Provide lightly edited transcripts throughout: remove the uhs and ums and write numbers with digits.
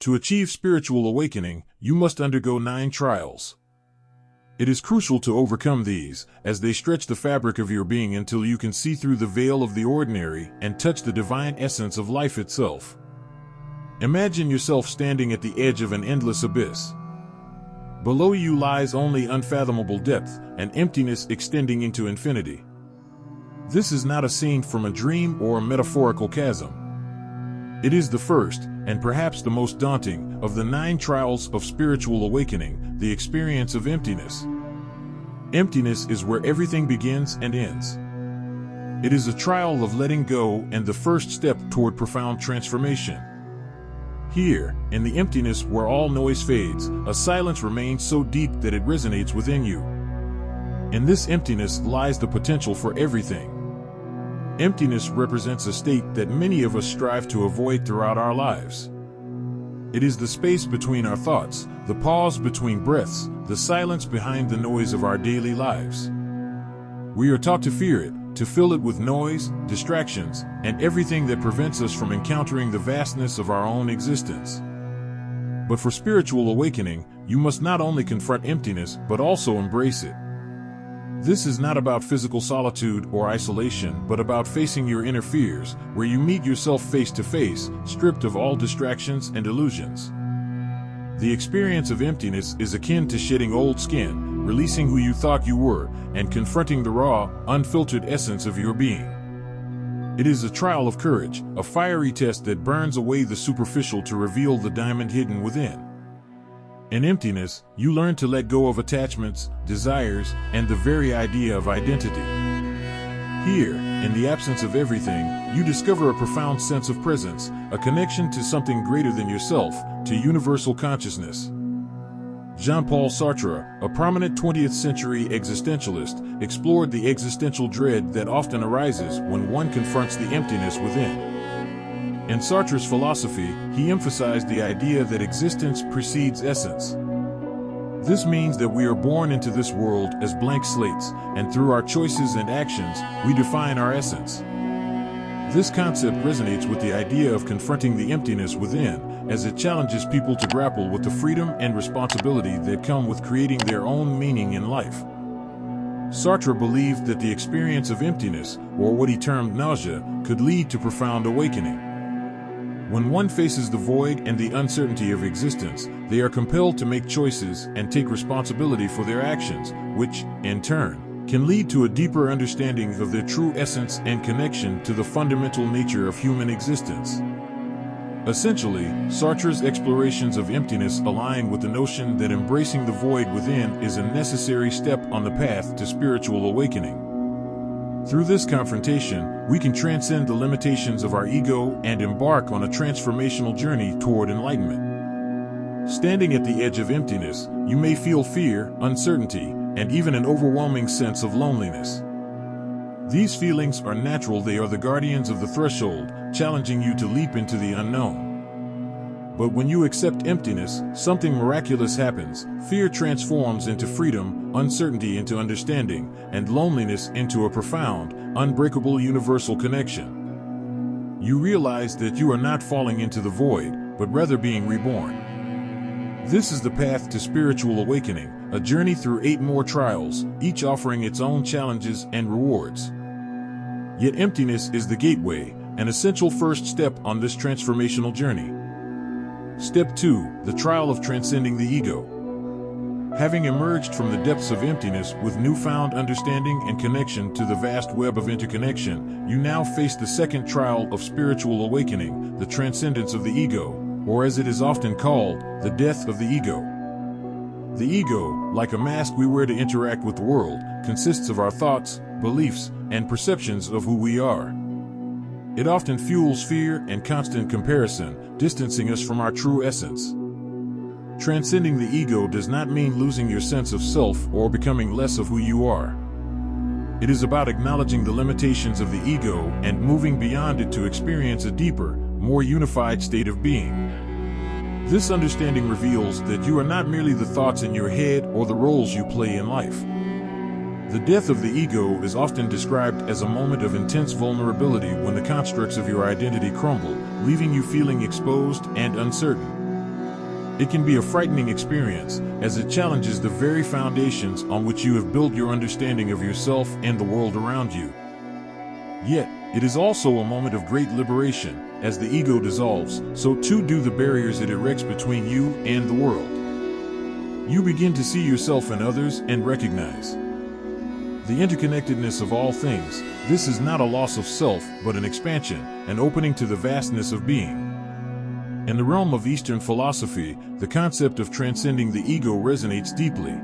To achieve spiritual awakening, you must undergo 9 trials. It is crucial to overcome these, as they stretch the fabric of your being until you can see through the veil of the ordinary and touch the divine essence of life itself. Imagine yourself standing at the edge of an endless abyss. Below you lies only unfathomable depth, and emptiness extending into infinity. This is not a scene from a dream or a metaphorical chasm. It is the first, and perhaps the most daunting, of the 9 trials of spiritual awakening, the experience of emptiness. Emptiness is where everything begins and ends. It is a trial of letting go and the first step toward profound transformation. Here, in the emptiness where all noise fades, a silence remains so deep that it resonates within you. In this emptiness lies the potential for everything. Emptiness represents a state that many of us strive to avoid throughout our lives. It is the space between our thoughts, the pause between breaths, the silence behind the noise of our daily lives. We are taught to fear it, to fill it with noise, distractions, and everything that prevents us from encountering the vastness of our own existence. But for spiritual awakening, you must not only confront emptiness, but also embrace it. This is not about physical solitude or isolation, but about facing your inner fears, where you meet yourself face to face, stripped of all distractions and illusions. The experience of emptiness is akin to shedding old skin, releasing who you thought you were, and confronting the raw, unfiltered essence of your being. It is a trial of courage, a fiery test that burns away the superficial to reveal the diamond hidden within. In emptiness, you learn to let go of attachments, desires, and the very idea of identity. Here, in the absence of everything, you discover a profound sense of presence, a connection to something greater than yourself, to universal consciousness. Jean-Paul Sartre, a prominent 20th century existentialist, explored the existential dread that often arises when one confronts the emptiness within. In Sartre's philosophy, he emphasized the idea that existence precedes essence. This means that we are born into this world as blank slates, and through our choices and actions, we define our essence. This concept resonates with the idea of confronting the emptiness within, as it challenges people to grapple with the freedom and responsibility that come with creating their own meaning in life. Sartre believed that the experience of emptiness, or what he termed nausea, could lead to profound awakening. When one faces the void and the uncertainty of existence, they are compelled to make choices and take responsibility for their actions, which, in turn, can lead to a deeper understanding of their true essence and connection to the fundamental nature of human existence. Essentially, Sartre's explorations of emptiness align with the notion that embracing the void within is a necessary step on the path to spiritual awakening. Through this confrontation, we can transcend the limitations of our ego and embark on a transformational journey toward enlightenment. Standing at the edge of emptiness, you may feel fear, uncertainty, and even an overwhelming sense of loneliness. These feelings are natural. They are the guardians of the threshold, challenging you to leap into the unknown. But when you accept emptiness, something miraculous happens. Fear transforms into freedom, uncertainty into understanding, and loneliness into a profound, unbreakable universal connection. You realize that you are not falling into the void, but rather being reborn. This is the path to spiritual awakening, a journey through 8 more trials, each offering its own challenges and rewards. Yet emptiness is the gateway, an essential first step on this transformational journey. Step 2, the trial of transcending the ego. Having emerged from the depths of emptiness with newfound understanding and connection to the vast web of interconnection, you now face the second trial of spiritual awakening, the transcendence of the ego, or as it is often called, the death of the ego. The ego, like a mask we wear to interact with the world, consists of our thoughts, beliefs, and perceptions of who we are. It often fuels fear and constant comparison, distancing us from our true essence. Transcending the ego does not mean losing your sense of self or becoming less of who you are. It is about acknowledging the limitations of the ego and moving beyond it to experience a deeper, more unified state of being. This understanding reveals that you are not merely the thoughts in your head or the roles you play in life. The death of the ego is often described as a moment of intense vulnerability when the constructs of your identity crumble, leaving you feeling exposed and uncertain. It can be a frightening experience, as it challenges the very foundations on which you have built your understanding of yourself and the world around you. Yet, it is also a moment of great liberation. As the ego dissolves, so too do the barriers it erects between you and the world. You begin to see yourself in others and recognize the interconnectedness of all things. This is not a loss of self, but an expansion, an opening to the vastness of being. In the realm of Eastern philosophy, the concept of transcending the ego resonates deeply.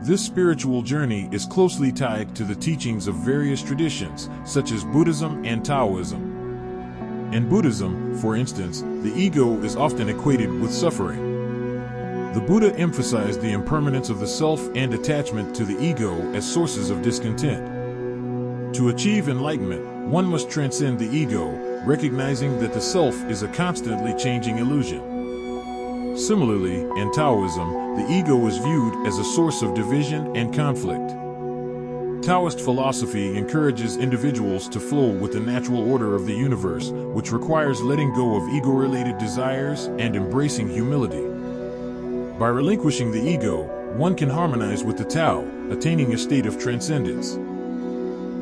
This spiritual journey is closely tied to the teachings of various traditions, such as Buddhism and Taoism. In Buddhism, for instance, the ego is often equated with suffering. The Buddha emphasized the impermanence of the self and attachment to the ego as sources of discontent. To achieve enlightenment, one must transcend the ego, recognizing that the self is a constantly changing illusion. Similarly, in Taoism, the ego is viewed as a source of division and conflict. Taoist philosophy encourages individuals to flow with the natural order of the universe, which requires letting go of ego-related desires and embracing humility. By relinquishing the ego, one can harmonize with the Tao, attaining a state of transcendence.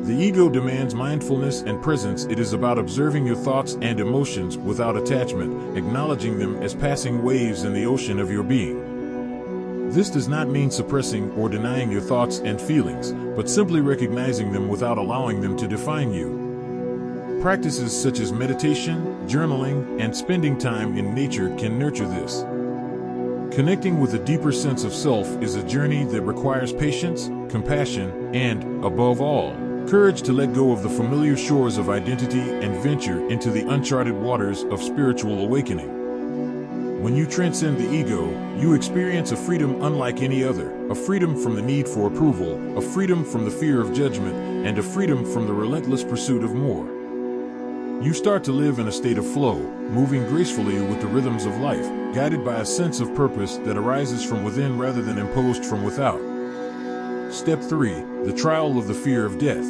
The ego demands mindfulness and presence. It is about observing your thoughts and emotions without attachment, acknowledging them as passing waves in the ocean of your being. This does not mean suppressing or denying your thoughts and feelings, but simply recognizing them without allowing them to define you. Practices such as meditation, journaling, and spending time in nature can nurture this. Connecting with a deeper sense of self is a journey that requires patience, compassion, and, above all, courage to let go of the familiar shores of identity and venture into the uncharted waters of spiritual awakening. When you transcend the ego, you experience a freedom unlike any other, a freedom from the need for approval, a freedom from the fear of judgment, and a freedom from the relentless pursuit of more. You start to live in a state of flow, moving gracefully with the rhythms of life, guided by a sense of purpose that arises from within rather than imposed from without. Step 3. The trial of the fear of death.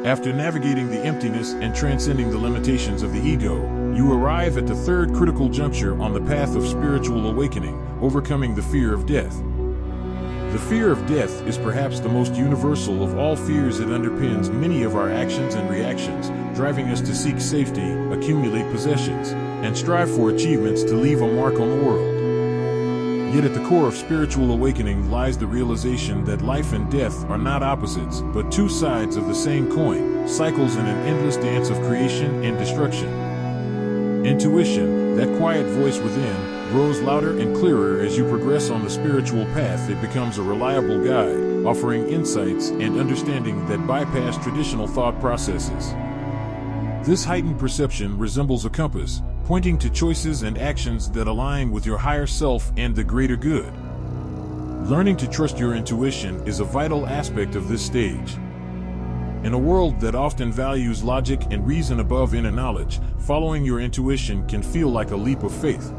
After navigating the emptiness and transcending the limitations of the ego, you arrive at the third critical juncture on the path of spiritual awakening, overcoming the fear of death. The fear of death is perhaps the most universal of all fears. It underpins many of our actions and reactions, driving us to seek safety, accumulate possessions, and strive for achievements to leave a mark on the world. Yet at the core of spiritual awakening lies the realization that life and death are not opposites, but two sides of the same coin, cycles in an endless dance of creation and destruction. Intuition, that quiet voice within, grows louder and clearer as you progress on the spiritual path. It becomes a reliable guide, offering insights and understanding that bypass traditional thought processes. This heightened perception resembles a compass, pointing to choices and actions that align with your higher self and the greater good. Learning to trust your intuition is a vital aspect of this stage. In a world that often values logic and reason above inner knowledge, following your intuition can feel like a leap of faith.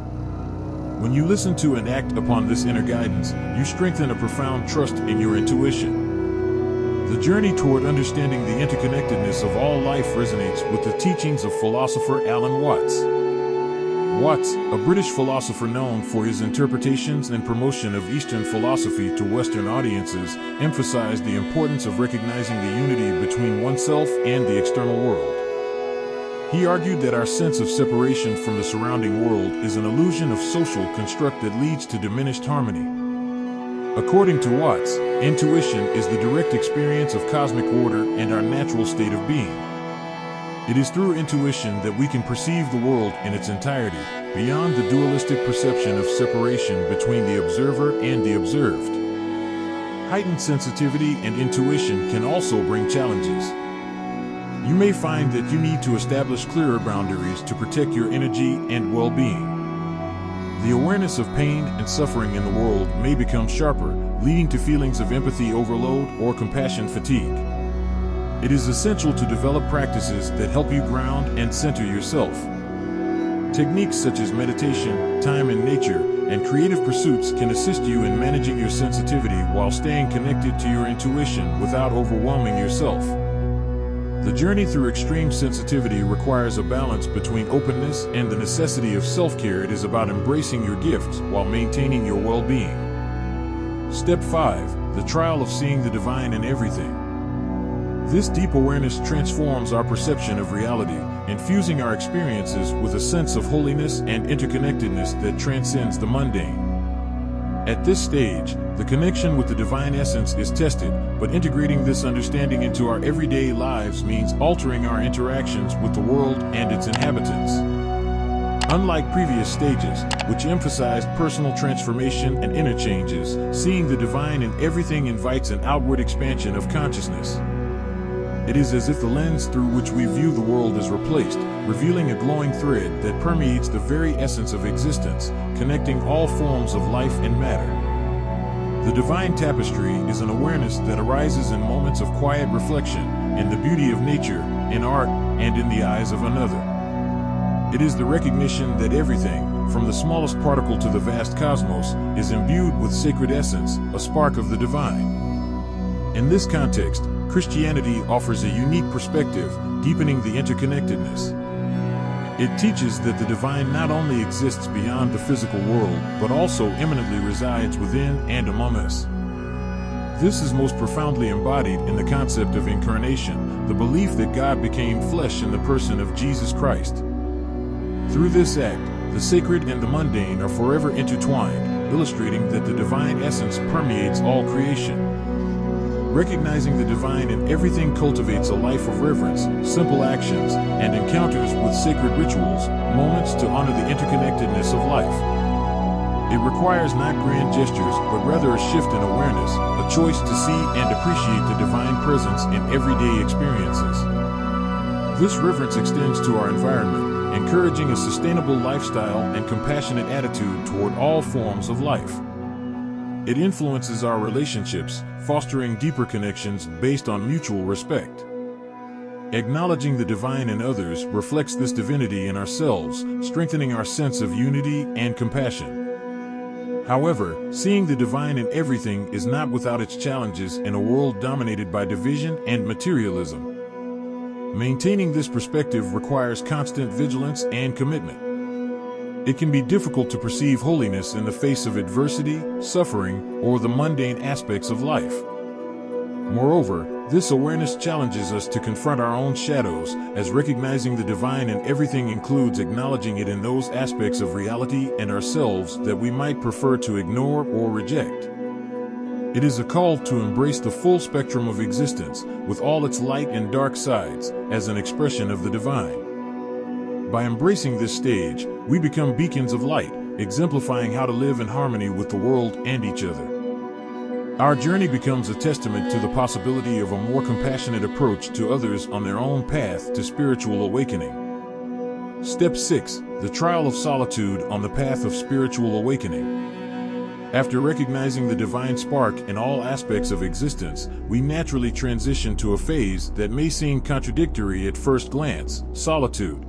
When you listen to and act upon this inner guidance, you strengthen a profound trust in your intuition. The journey toward understanding the interconnectedness of all life resonates with the teachings of philosopher Alan Watts. Watts, a British philosopher known for his interpretations and promotion of Eastern philosophy to Western audiences, emphasized the importance of recognizing the unity between oneself and the external world. He argued that our sense of separation from the surrounding world is an illusion of social construct that leads to diminished harmony. According to Watts, intuition is the direct experience of cosmic order and our natural state of being. It is through intuition that we can perceive the world in its entirety, beyond the dualistic perception of separation between the observer and the observed. Heightened sensitivity and intuition can also bring challenges. You may find that you need to establish clearer boundaries to protect your energy and well-being. The awareness of pain and suffering in the world may become sharper, leading to feelings of empathy overload or compassion fatigue. It is essential to develop practices that help you ground and center yourself. Techniques such as meditation, time in nature, and creative pursuits can assist you in managing your sensitivity while staying connected to your intuition without overwhelming yourself. The journey through extreme sensitivity requires a balance between openness and the necessity of self-care. It is about embracing your gifts while maintaining your well-being. Step 5. The trial of seeing the divine in everything. This deep awareness transforms our perception of reality, infusing our experiences with a sense of holiness and interconnectedness that transcends the mundane. At this stage, the connection with the divine essence is tested, but integrating this understanding into our everyday lives means altering our interactions with the world and its inhabitants. Unlike previous stages, which emphasized personal transformation and inner changes, seeing the divine in everything invites an outward expansion of consciousness. It is as if the lens through which we view the world is replaced, revealing a glowing thread that permeates the very essence of existence, connecting all forms of life and matter. The divine tapestry is an awareness that arises in moments of quiet reflection, in the beauty of nature, in art, and in the eyes of another. It is the recognition that everything, from the smallest particle to the vast cosmos, is imbued with sacred essence, a spark of the divine. In this context, Christianity offers a unique perspective, deepening the interconnectedness. It teaches that the divine not only exists beyond the physical world, but also immanently resides within and among us. This is most profoundly embodied in the concept of incarnation, the belief that God became flesh in the person of Jesus Christ. Through this act, the sacred and the mundane are forever intertwined, illustrating that the divine essence permeates all creation. Recognizing the divine in everything cultivates a life of reverence, simple actions, and encounters with sacred rituals, moments to honor the interconnectedness of life. It requires not grand gestures, but rather a shift in awareness, a choice to see and appreciate the divine presence in everyday experiences. This reverence extends to our environment, encouraging a sustainable lifestyle and compassionate attitude toward all forms of life. It influences our relationships, fostering deeper connections based on mutual respect. Acknowledging the divine in others reflects this divinity in ourselves, strengthening our sense of unity and compassion. However, seeing the divine in everything is not without its challenges in a world dominated by division and materialism. Maintaining this perspective requires constant vigilance and commitment. It can be difficult to perceive holiness in the face of adversity, suffering, or the mundane aspects of life. Moreover, this awareness challenges us to confront our own shadows, as recognizing the divine in everything includes acknowledging it in those aspects of reality and ourselves that we might prefer to ignore or reject. It is a call to embrace the full spectrum of existence, with all its light and dark sides, as an expression of the divine. By embracing this stage, we become beacons of light, exemplifying how to live in harmony with the world and each other. Our journey becomes a testament to the possibility of a more compassionate approach to others on their own path to spiritual awakening. Step 6. The trial of solitude on the path of spiritual awakening. After recognizing the divine spark in all aspects of existence, we naturally transition to a phase that may seem contradictory at first glance: solitude.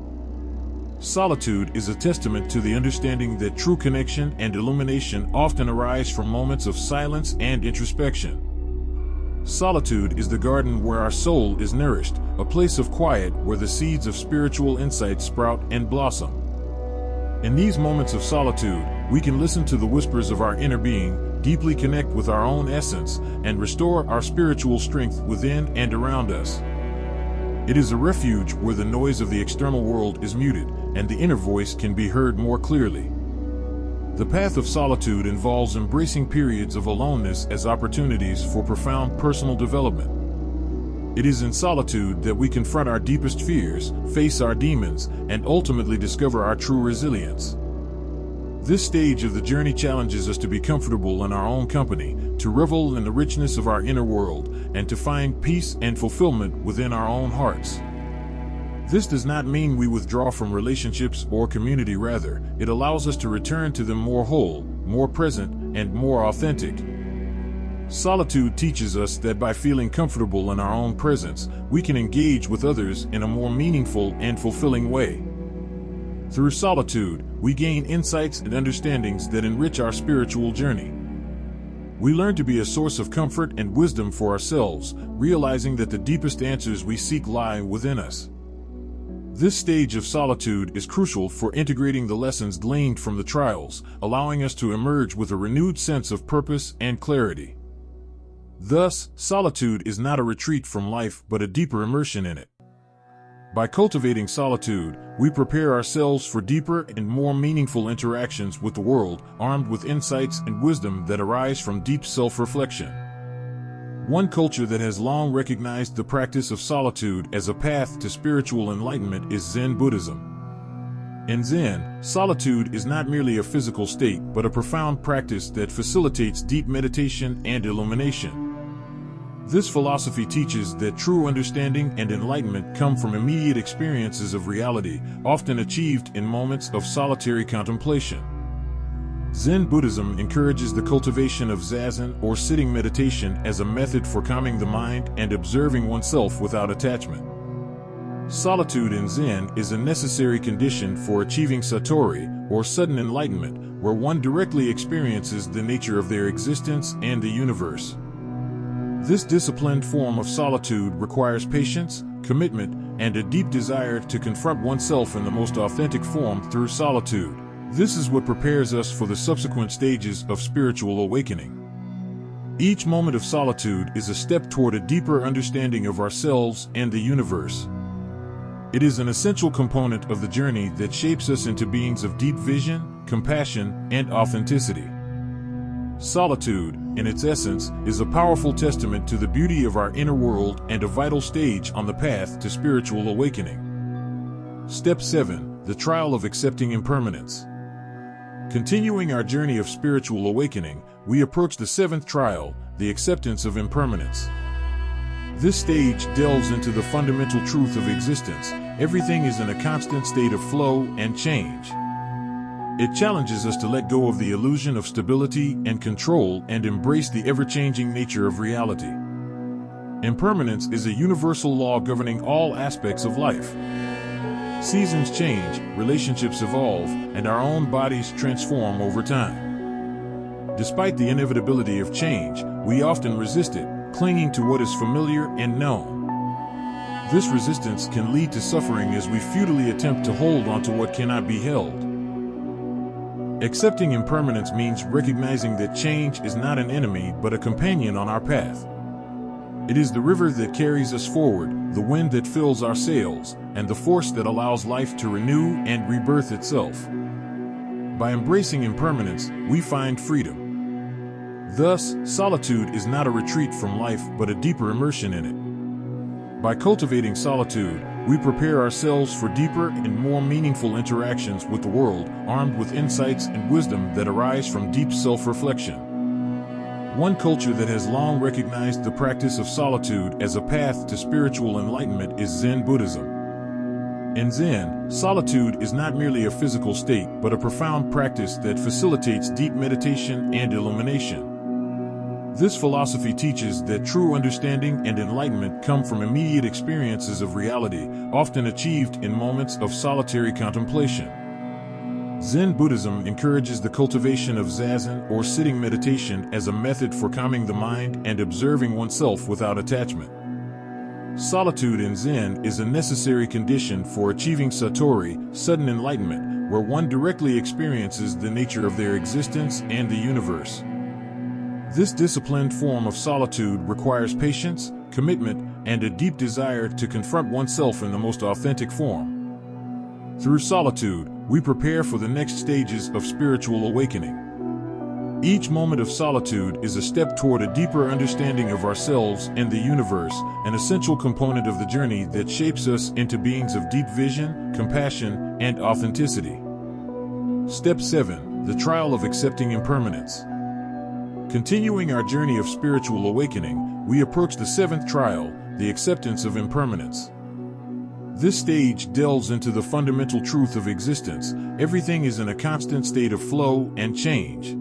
Solitude is a testament to the understanding that true connection and illumination often arise from moments of silence and introspection. Solitude is the garden where our soul is nourished, a place of quiet where the seeds of spiritual insight sprout and blossom. In these moments of solitude, we can listen to the whispers of our inner being, deeply connect with our own essence, and restore our spiritual strength within and around us. It is a refuge where the noise of the external world is muted, and the inner voice can be heard more clearly. The path of solitude involves embracing periods of aloneness as opportunities for profound personal development. It is in solitude that we confront our deepest fears, face our demons, and ultimately discover our true resilience. This stage of the journey challenges us to be comfortable in our own company, to revel in the richness of our inner world, and to find peace and fulfillment within our own hearts. This does not mean we withdraw from relationships or community. Rather, it allows us to return to them more whole, more present, and more authentic. Solitude teaches us that by feeling comfortable in our own presence, we can engage with others in a more meaningful and fulfilling way. Through solitude, we gain insights and understandings that enrich our spiritual journey. We learn to be a source of comfort and wisdom for ourselves, realizing that the deepest answers we seek lie within us. This stage of solitude is crucial for integrating the lessons gleaned from the trials, allowing us to emerge with a renewed sense of purpose and clarity. Thus, solitude is not a retreat from life but a deeper immersion in it. By cultivating solitude, we prepare ourselves for deeper and more meaningful interactions with the world, armed with insights and wisdom that arise from deep self-reflection. One culture that has long recognized the practice of solitude as a path to spiritual enlightenment is Zen Buddhism. In Zen, solitude is not merely a physical state but a profound practice that facilitates deep meditation and illumination. This philosophy teaches that true understanding and enlightenment come from immediate experiences of reality, often achieved in moments of solitary contemplation. Zen Buddhism encourages the cultivation of zazen or sitting meditation as a method for calming the mind and observing oneself without attachment. Solitude in Zen is a necessary condition for achieving satori, or sudden enlightenment, where one directly experiences the nature of their existence and the universe. This disciplined form of solitude requires patience, commitment, and a deep desire to confront oneself in the most authentic form through solitude. This is what prepares us for the subsequent stages of spiritual awakening. Each moment of solitude is a step toward a deeper understanding of ourselves and the universe. It is an essential component of the journey that shapes us into beings of deep vision, compassion, and authenticity. Solitude, in its essence, is a powerful testament to the beauty of our inner world and a vital stage on the path to spiritual awakening. Step 7. The Trial of Accepting Impermanence. Continuing our journey of spiritual awakening, we approach the 7th trial, the acceptance of impermanence. This stage delves into the fundamental truth of existence. Everything is in a constant state of flow and change. It challenges us to let go of the illusion of stability and control and embrace the ever-changing nature of reality. Impermanence is a universal law governing all aspects of life. Seasons change, relationships evolve, and our own bodies transform over time. Despite the inevitability of change, we often resist it, clinging to what is familiar and known. This resistance can lead to suffering as we futilely attempt to hold on to what cannot be held. Accepting impermanence means recognizing that change is not an enemy but a companion on our path. It is the river that carries us forward, the wind that fills our sails, and the force that allows life to renew and rebirth itself. By embracing impermanence, we find freedom. Thus, solitude is not a retreat from life but a deeper immersion in it. By cultivating solitude, we prepare ourselves for deeper and more meaningful interactions with the world, armed with insights and wisdom that arise from deep self-reflection. One culture that has long recognized the practice of solitude as a path to spiritual enlightenment is Zen Buddhism. In Zen, solitude is not merely a physical state but a profound practice that facilitates deep meditation and illumination. This philosophy teaches that true understanding and enlightenment come from immediate experiences of reality, often achieved in moments of solitary contemplation. Zen Buddhism encourages the cultivation of zazen or sitting meditation as a method for calming the mind and observing oneself without attachment. Solitude in Zen is a necessary condition for achieving satori, sudden enlightenment, where one directly experiences the nature of their existence and the universe. This disciplined form of solitude requires patience, commitment, and a deep desire to confront oneself in the most authentic form. Through solitude, we prepare for the next stages of spiritual awakening. Each moment of solitude is a step toward a deeper understanding of ourselves and the universe, an essential component of the journey that shapes us into beings of deep vision, compassion, and authenticity. Step 7. The Trial of Accepting Impermanence. Continuing our journey of spiritual awakening, we approach the 7th trial, the acceptance of impermanence. This stage delves into the fundamental truth of existence. Everything is in a constant state of flow and change.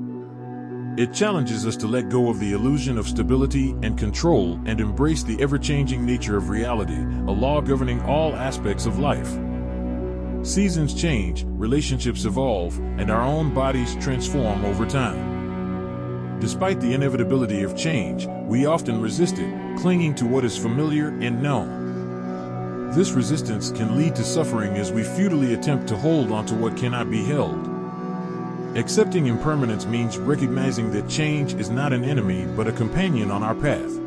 It challenges us to let go of the illusion of stability and control and embrace the ever-changing nature of reality, a law governing all aspects of life. Seasons change, relationships evolve, and our own bodies transform over time. Despite the inevitability of change, we often resist it, clinging to what is familiar and known. This resistance can lead to suffering as we futilely attempt to hold onto what cannot be held. Accepting impermanence means recognizing that change is not an enemy but a companion on our path.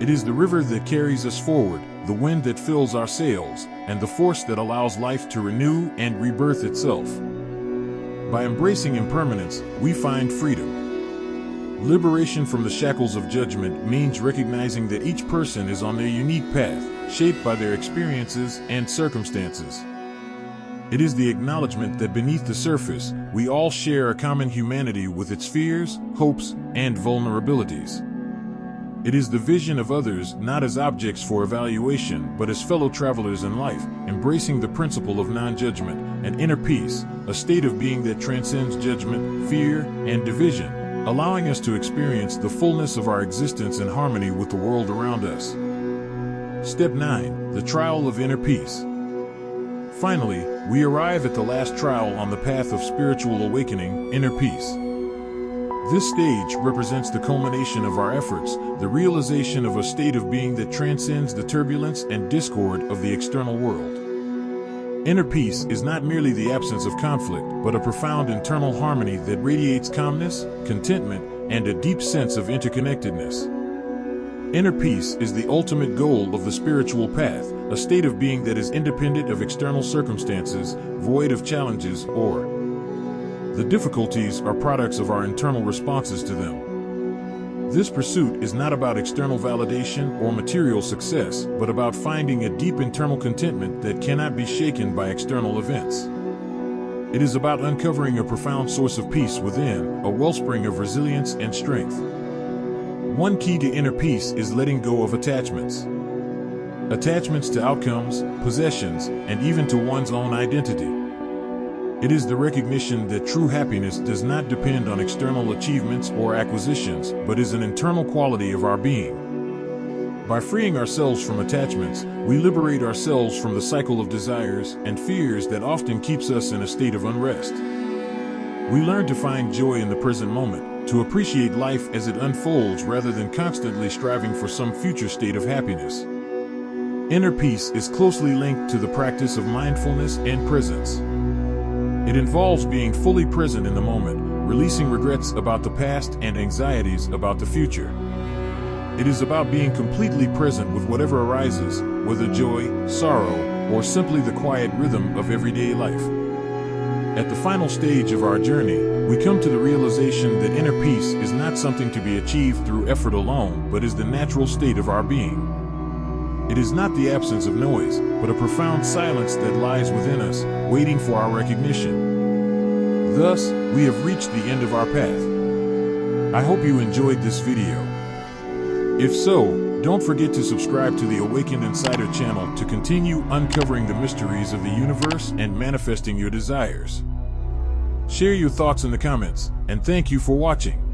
It is the river that carries us forward, the wind that fills our sails, and the force that allows life to renew and rebirth itself. By embracing impermanence, we find freedom. Liberation from the shackles of judgment means recognizing that each person is on their unique path, shaped by their experiences and circumstances. It is the acknowledgement that beneath the surface, we all share a common humanity with its fears, hopes, and vulnerabilities. It is the vision of others not as objects for evaluation, but as fellow travelers in life, embracing the principle of non-judgment and inner peace, a state of being that transcends judgment, fear, and division, allowing us to experience the fullness of our existence in harmony with the world around us. Step 9. The Trial of Inner Peace. Finally, we arrive at the last trial on the path of spiritual awakening, inner peace. This stage represents the culmination of our efforts, the realization of a state of being that transcends the turbulence and discord of the external world. Inner peace is not merely the absence of conflict, but a profound internal harmony that radiates calmness, contentment, and a deep sense of interconnectedness. Inner peace is the ultimate goal of the spiritual path, a state of being that is independent of external circumstances, void of challenges, or the difficulties are products of our internal responses to them. This pursuit is not about external validation or material success, but about finding a deep internal contentment that cannot be shaken by external events. It is about uncovering a profound source of peace within, a wellspring of resilience and strength. One key to inner peace is letting go of attachments. Attachments to outcomes, possessions, and even to one's own identity. It is the recognition that true happiness does not depend on external achievements or acquisitions, but is an internal quality of our being. By freeing ourselves from attachments, we liberate ourselves from the cycle of desires and fears that often keeps us in a state of unrest. We learn to find joy in the present moment, to appreciate life as it unfolds rather than constantly striving for some future state of happiness. Inner peace is closely linked to the practice of mindfulness and presence. It involves being fully present in the moment, releasing regrets about the past and anxieties about the future. It is about being completely present with whatever arises, whether joy, sorrow, or simply the quiet rhythm of everyday life. At the final stage of our journey, we come to the realization that inner peace is not something to be achieved through effort alone, but is the natural state of our being. It is not the absence of noise, but a profound silence that lies within us, waiting for our recognition. Thus, we have reached the end of our path. I hope you enjoyed this video. If so, don't forget to subscribe to the Awakened Insider channel to continue uncovering the mysteries of the universe and manifesting your desires. Share your thoughts in the comments, and thank you for watching.